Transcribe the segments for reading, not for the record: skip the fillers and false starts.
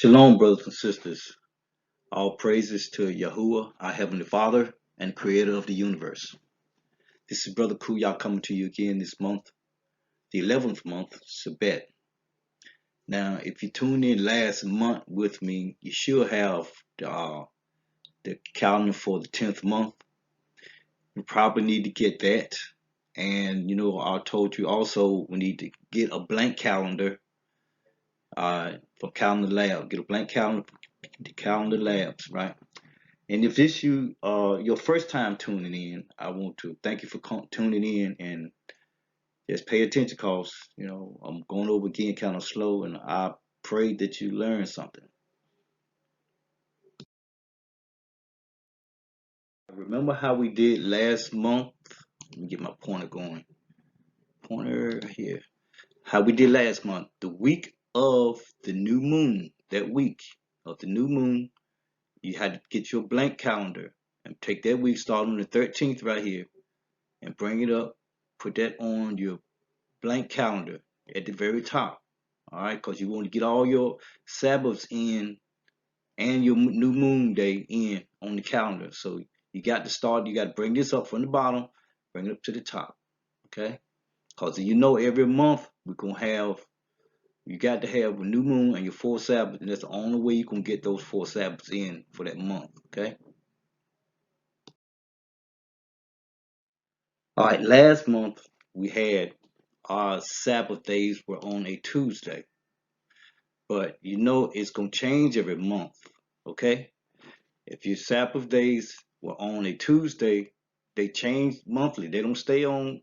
Shalom, brothers and sisters. All praises to Yahuwah, our Heavenly Father and Creator of the universe. This is Brother Kuya coming to you again this month, the 11th month, Sebet. Now, if you tuned in last month with me, you should have the calendar for the 10th month. You probably need to get that. And, I told you also we need to get a blank calendar from Calendar Lab. Get a blank calendar from the Calendar Labs, right? And if this you your first time tuning in, I want to thank you for tuning in and just pay attention, cause I'm going over again kind of slow, and I pray that you learn something. Remember how we did last month? Let me get my pointer going. Pointer here. How we did last month? The week of the new moon. That week of the new moon, you had to get your blank calendar and take that week starting on the 13th right here and bring it up. Put that on your blank calendar at the very top. All right, because you want to get all your Sabbaths in and your new moon day in on the calendar. So you got to start, you got to bring this up from the bottom, bring it up to the top. Okay, because every month we're going to have, you got to have a new moon and your 4 Sabbaths, and that's the only way you can get those 4 Sabbaths in for that month. Okay. All right, last month we had our Sabbath days were on a Tuesday. But it's gonna change every month. Okay? If your Sabbath days were on a Tuesday, they change monthly. They don't stay on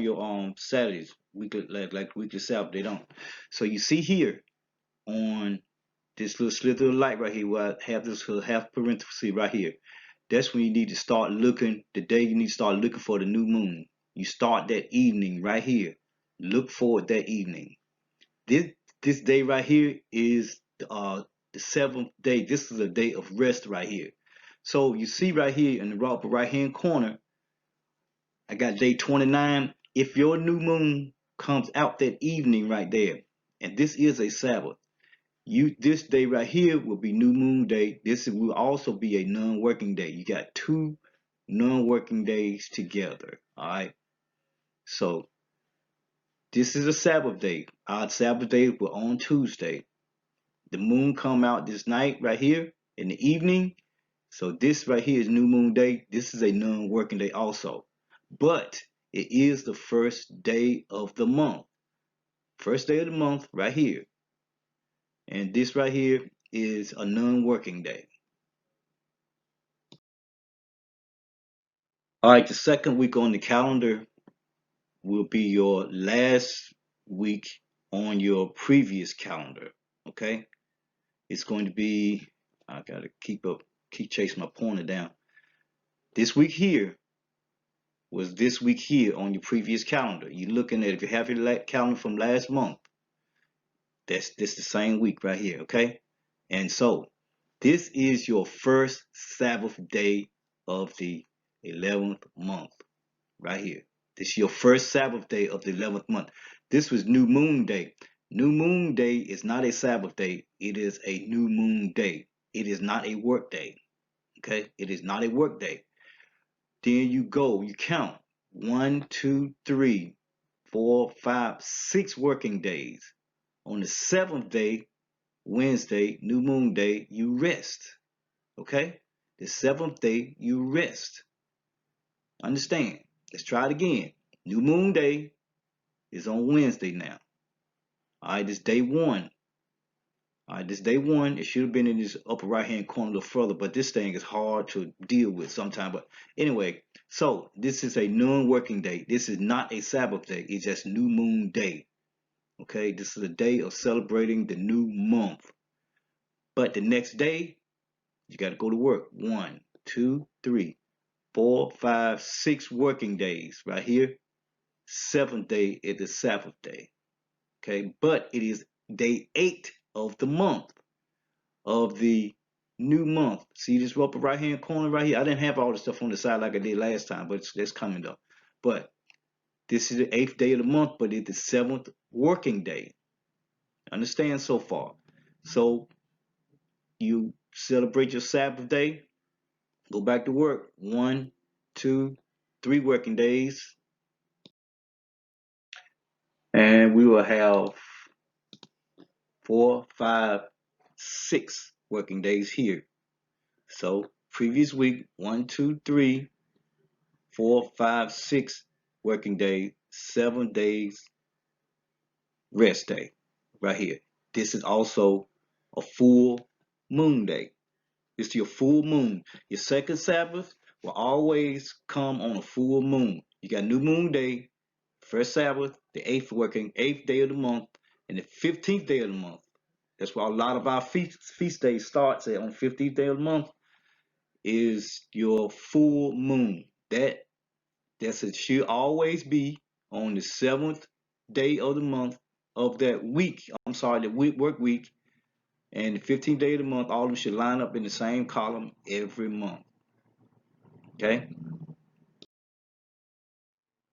your Saturdays, weekly like weekly Sabbath. They don't. So you see here on this little slither of light right here, where I have this little half parenthesis right here. That's when you need to start looking. The day you need to start looking for the new moon. You start that evening right here. Look for it that evening. This this day right here is the seventh day. This is a day of rest right here. So you see right here in the upper right hand corner, I got day 29. If your new moon comes out that evening right there, and this is a Sabbath, this day right here will be new moon day. This will also be a non-working day. You got two non-working days together. All right. So this is a Sabbath day. Our Sabbath day were on Tuesday. The moon come out this night right here in the evening. So this right here is new moon day. This is a non-working day also. But it is the first day of the month. First day of the month right here. And this right here is a non-working day. All right, the second week on the calendar will be your last week on your previous calendar. Okay? It's going to be, I gotta keep chasing my pointer down. This week here was this week here on your previous calendar. You're looking at, if you have your calendar from last month, that's this the same week right here, okay? And so this is your first Sabbath day of the 11th month right here. This is your first Sabbath day of the 11th month. This was New Moon Day. New Moon Day is not a Sabbath day. It is a New Moon Day. It is not a work day. Okay? It is not a work day. Then you count 1, 2, 3, 4, 5, 6 working days. On the seventh day, Wednesday, new moon day, you rest. Okay? The seventh day, you rest. Understand? Let's try it again. New moon day is on Wednesday now. All right, this day one. All right, this day one, it should have been in this upper right hand corner a little further, but this thing is hard to deal with sometimes. But anyway, so this is a non-working day. This is not a Sabbath day. It's just new moon day. Okay, this is a day of celebrating the new month. But the next day, you got to go to work. 1, 2, 3, 4, 5, 6 working days right here. Seventh day is the Sabbath day. Okay, but it is day 8 of the month, of the new month. See this upper right hand corner right here? I didn't have all the stuff on the side like I did last time, but it's coming up. But this is the 8th day of the month, but it's the 7th working day. Understand so far? So you celebrate your Sabbath day, go back to work. 1, 2, 3 working days, and we will have 4, 5, 6 working days here. So previous week, 1, 2, 3, 4, 5, 6 working days, 7 days rest day right here. This is also a full moon day. It's your full moon. Your second Sabbath will always come on a full moon. You got new moon day, first Sabbath, the eighth day of the month, and the 15th day of the month. That's why a lot of our feast days starts on 15th day of the month is your full moon. It should always be on the seventh day of the month of that week. I'm sorry, the work week, and the 15th day of the month. All of them should line up in the same column every month. Okay.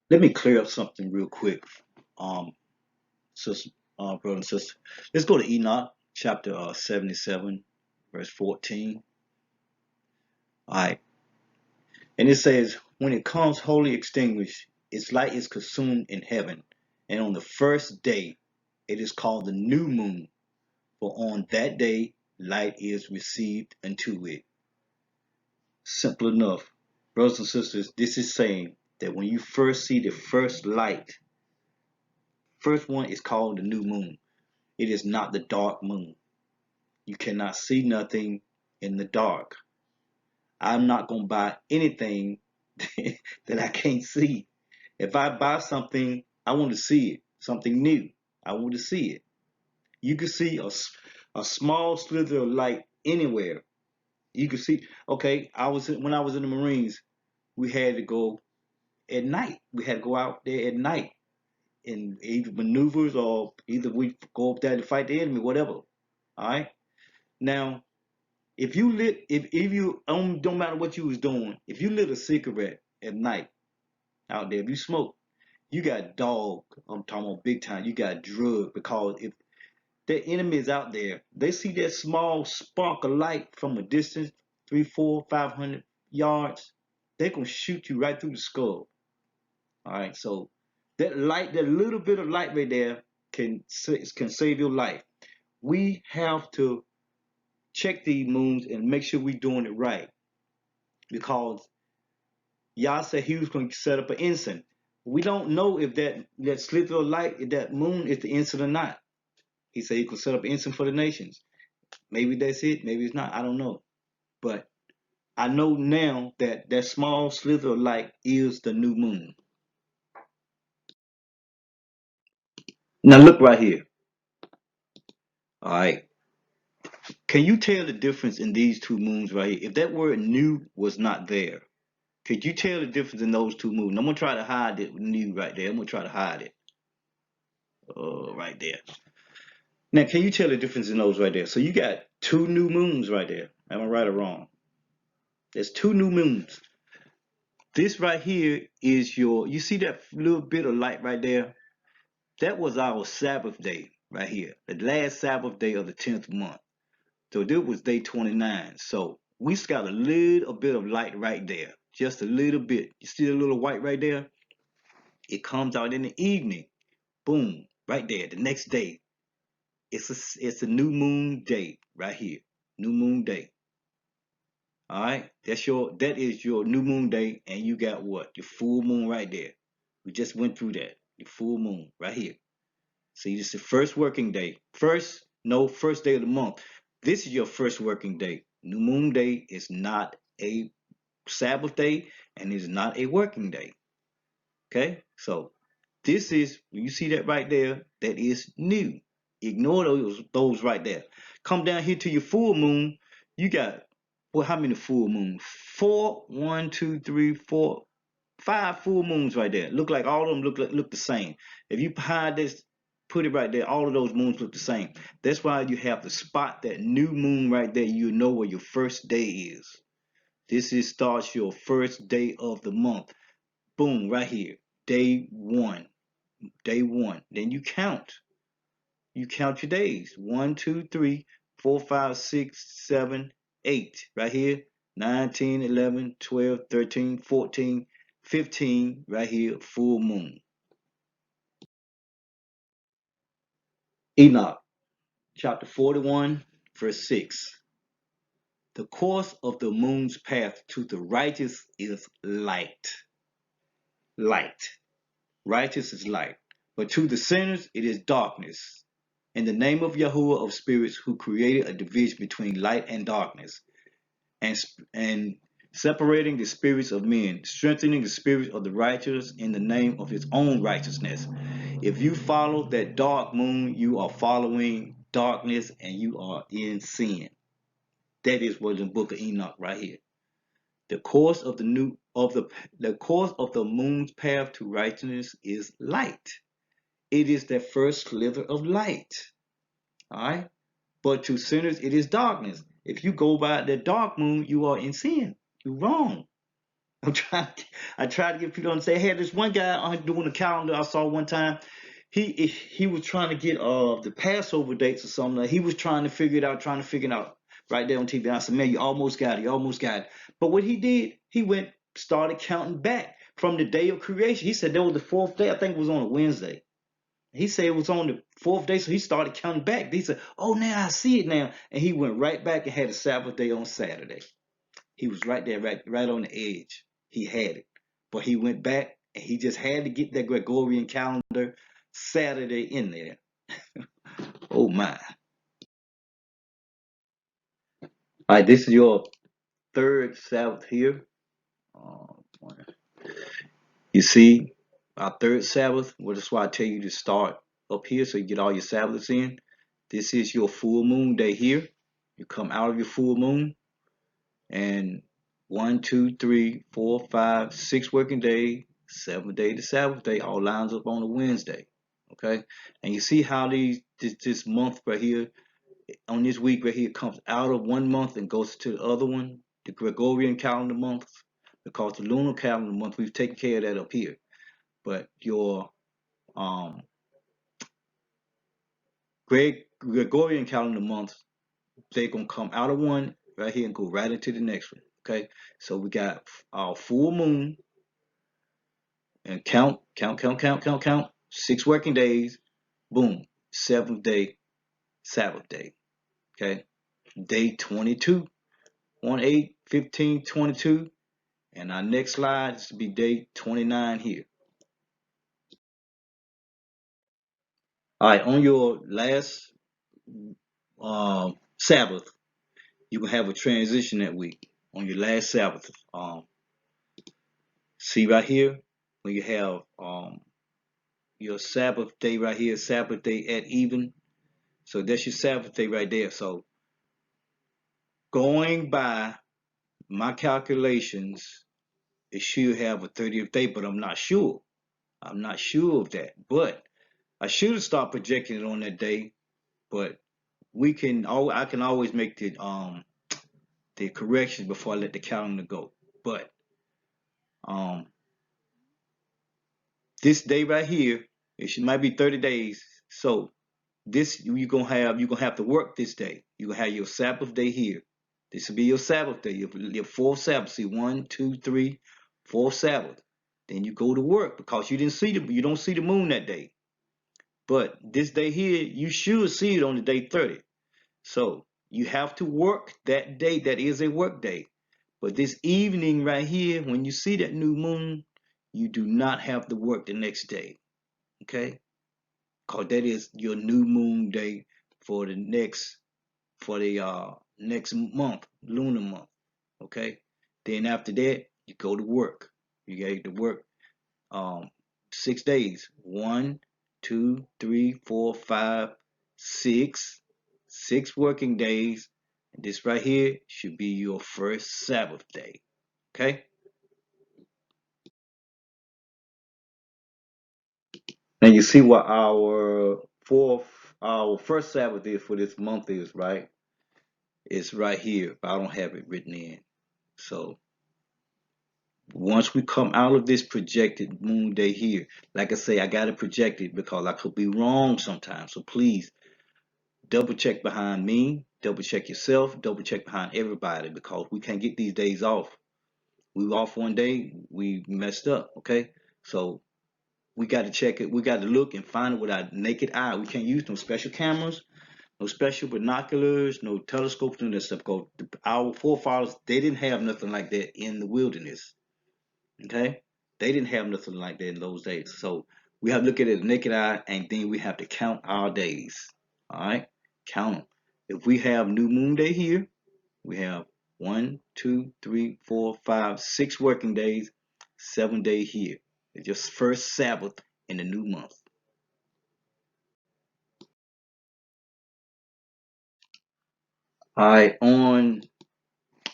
Let me clear up something real quick, um, sister, brother and sister. Let's go to Enoch chapter 77, verse 14. All right. And it says, when it comes wholly extinguished, its light is consumed in heaven. And on the first day, it is called the new moon. For on that day, light is received unto it. Simple enough. Brothers and sisters, this is saying that when you first see the first light, first one is called the new moon. It is not the dark moon. You cannot see nothing in the dark. I'm not going to buy anything that I can't see. If I buy something, I want to see it, something new. I want to see it. You can see a small slither of light anywhere. You can see, okay, when I was in the Marines, we had to go at night. We had to go out there at night in either maneuvers or either we go up there to fight the enemy, whatever. All right. Now, if you don't matter what you was doing, if you lit a cigarette at night out there, if you smoke, you got dog. I'm talking about big time. You got drug because if the enemy is out there, they see that small spark of light from a distance, 3, 4, 500 yards, they gonna shoot you right through the skull. All right, so that light, that little bit of light right there, can save your life. We have to check these moons and make sure we're doing it right because Yah said he was going to set up an ensign. We don't know if that slither of light, if that moon is the ensign or not. He said he could set up an ensign for the nations. Maybe that's it. Maybe it's not. I don't know. But I know now that that small slither of light is the new moon. Now look right here. All right. Can you tell the difference in these two moons right here? If that word new was not there, could you tell the difference in those two moons? I'm gonna try to hide it new right there. I'm gonna try to hide it. Right there. Now, can you tell the difference in those right there? So you got two new moons right there. Am I right or wrong? There's two new moons. This right here is you see that little bit of light right there? That was our Sabbath day right here. The last Sabbath day of the 10th month. So this was day 29. So we just got a little bit of light right there. Just a little bit. You see the little white right there? It comes out in the evening. Boom. Right there. The next day. It's a new moon day right here. New moon day. All right. That is your new moon day, and you got what? Your full moon right there. We just went through that. Your full moon right here. See, this is the first working day. First day of the month. This is your first working day. New moon day is not a Sabbath day and is not a working day. Okay? So this is when you see that right there, that is new. Ignore those right there. Come down here to your full moon. You got how many full moons? Four, 1, 2, 3, 4, 5 full moons right there. Look like all of them look the same. If you hide this, put it right there, all of those moons look the same. That's why you have to spot that new moon right there. You know where your first day is. Starts your first day of the month. Boom, right here. Day one. Day one. Then you count. You count your days. 1, 2, 3. 4, 5, 6, 7, 8. Right here. 9, 10, 11, 12, 13, 14, 15. Right here. Full moon. Enoch, chapter 41, verse 6. The course of the moon's path to the righteous is light. Light. Righteous is light. But to the sinners it is darkness. In the name of Yahuwah of spirits, who created a division between light and darkness, and separating the spirits of men, strengthening the spirits of the righteous in the name of his own righteousness. If you follow that dark moon, you are following darkness and you are in sin. That is what in the book of Enoch right here. The course of the course of the moon's path to righteousness is light. It is the first slither of light. All right. But to sinners it is darkness. If you go by the dark moon, you are in sin. You're wrong. I try to get people to say, hey, there's one guy doing the calendar I saw one time. He was trying to get the Passover dates or something. Like he was trying to figure it out, right there on TV. I said, man, you almost got it, you almost got it. But what he did, he started counting back from the day of creation. He said there was the fourth day. I think it was on a Wednesday. He said it was on the fourth day, so he started counting back. He said, oh, now I see it now. And he went right back and had a Sabbath day on Saturday. He was right there, right on the edge. He had it. But he went back and he just had to get that Gregorian calendar Saturday in there. Oh my. All right, this is your third Sabbath here. You see, our third Sabbath, well, that's why I tell you to start up here so you get all your Sabbaths in. This is your full moon day here. You come out of your full moon and 1, 2, 3, 4, 5, 6 working days, 7th day to Sabbath day, all lines up on a Wednesday. Okay, and you see how this month right here, on this week right here, comes out of one month and goes to the other one, the Gregorian calendar month, because the lunar calendar month we've taken care of that up here. But your um Gregorian calendar month, they're gonna come out of one right here and go right into the next one. Okay, so we got our full moon and count. 6 working days, boom, 7th day, Sabbath day. Okay, day 22, 1, 8, 15, 22, and our next slide is to be day 29 here. All right, on your last Sabbath, you can have a transition that week. On your last Sabbath, see right here when you have your Sabbath day right here, Sabbath day at even. So that's your Sabbath day right there. So going by my calculations, it should have a 30th day, but I'm not sure. I'm not sure of that. But I should have started projecting it on that day. But I can always make the corrections before I let the calendar go. But um this day right here, might be 30 days. So this you're gonna have to work this day. You're gonna have your Sabbath day here. This will be your Sabbath day, your fourth Sabbath. See, 1, 2, 3, fourth Sabbath. Then you go to work because you don't see the moon that day. But this day here, you should see it on the day 30. So you have to work that day. That is a work day. But this evening right here, when you see that new moon, you do not have to work the next day. Okay? Because that is your new moon day for the next month, lunar month. Okay? Then after that, you go to work. You get to work 6 days. 1, 2, 3, 4, 5, 6. 6 working days. And this right here should be your first Sabbath day. Okay? Now you see what our first Sabbath is for this month is, right? It's right here, but I don't have it written in. So once we come out of this projected moon day here, like I say, I got to project it because I could be wrong sometimes. So please double check behind me, double check yourself, double check behind everybody, because we can't get these days off. We were off one day, we messed up, okay? So we got to check it. We got to look and find it with our naked eye. We can't use no special cameras, no special binoculars, no telescopes, none of that stuff. Because our forefathers, they didn't have nothing like that in the wilderness, okay? They didn't have nothing like that in those days. So we have to look at it with the naked eye, and then we have to count our days, all right? Count them. If we have new moon day here, we have 1, 2, 3, 4, 5, 6 working days, 7 day here. It's just first Sabbath in the new month. All right, on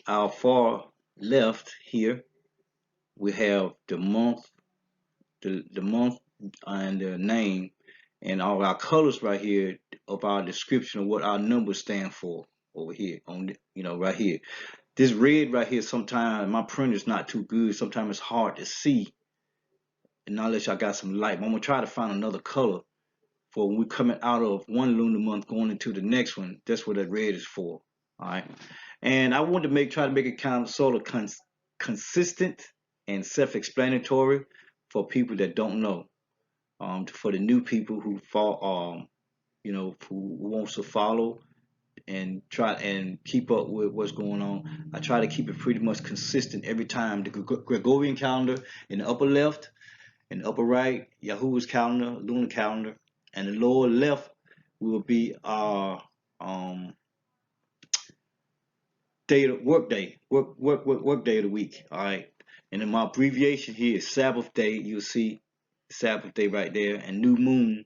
our far left here, we have the month and the name, and all our colors right here of our description of what our numbers stand for over here on right here. This red right here, sometimes my print is not too good. Sometimes it's hard to see, and unless I got some light. But I'm gonna try to find another color for when we're coming out of one lunar month going into the next one. That's what that red is for. All right. And I wanted to try to make it kind of sort of consistent and self-explanatory for people that don't know. For the new people who fall, who wants to follow and try and keep up with what's going on. I try to keep it pretty much consistent every time. The Gregorian calendar in the upper left, in the upper right, Yahuwah's calendar, lunar calendar, and the lower left will be our work day of the week. All right, and then my abbreviation here is Sabbath day. You'll see Sabbath day right there, and new moon.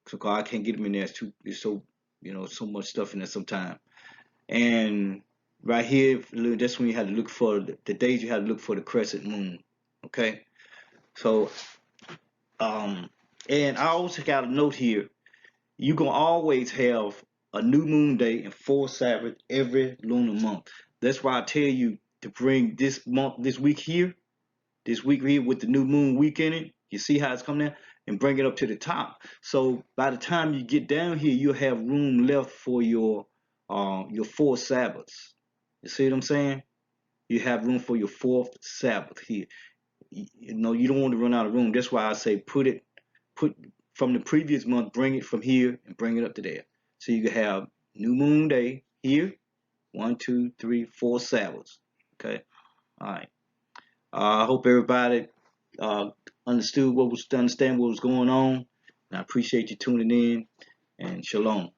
So I can't get them in there. It's so so much stuff in there sometimes. And right here, that's when you have to look for the days you have to look for the crescent moon. Okay, so and I also got a note here. You gonna always have a new moon day and 4 Sabbath every lunar month. That's why I tell you to bring this week here, with the new moon week in it. You see how it's coming down, and bring it up to the top. So by the time you get down here, you'll have room left for your 4 Sabbaths. You see what I'm saying? You have room for your fourth Sabbath here. You don't want to run out of room. That's why I say put from the previous month, bring it from here and bring it up to there. So you can have new moon day here, 1, 2, 3, 4 Sabbaths. Okay, all right. I hope everybody uh, understand what was going on. And I appreciate you tuning in. And shalom.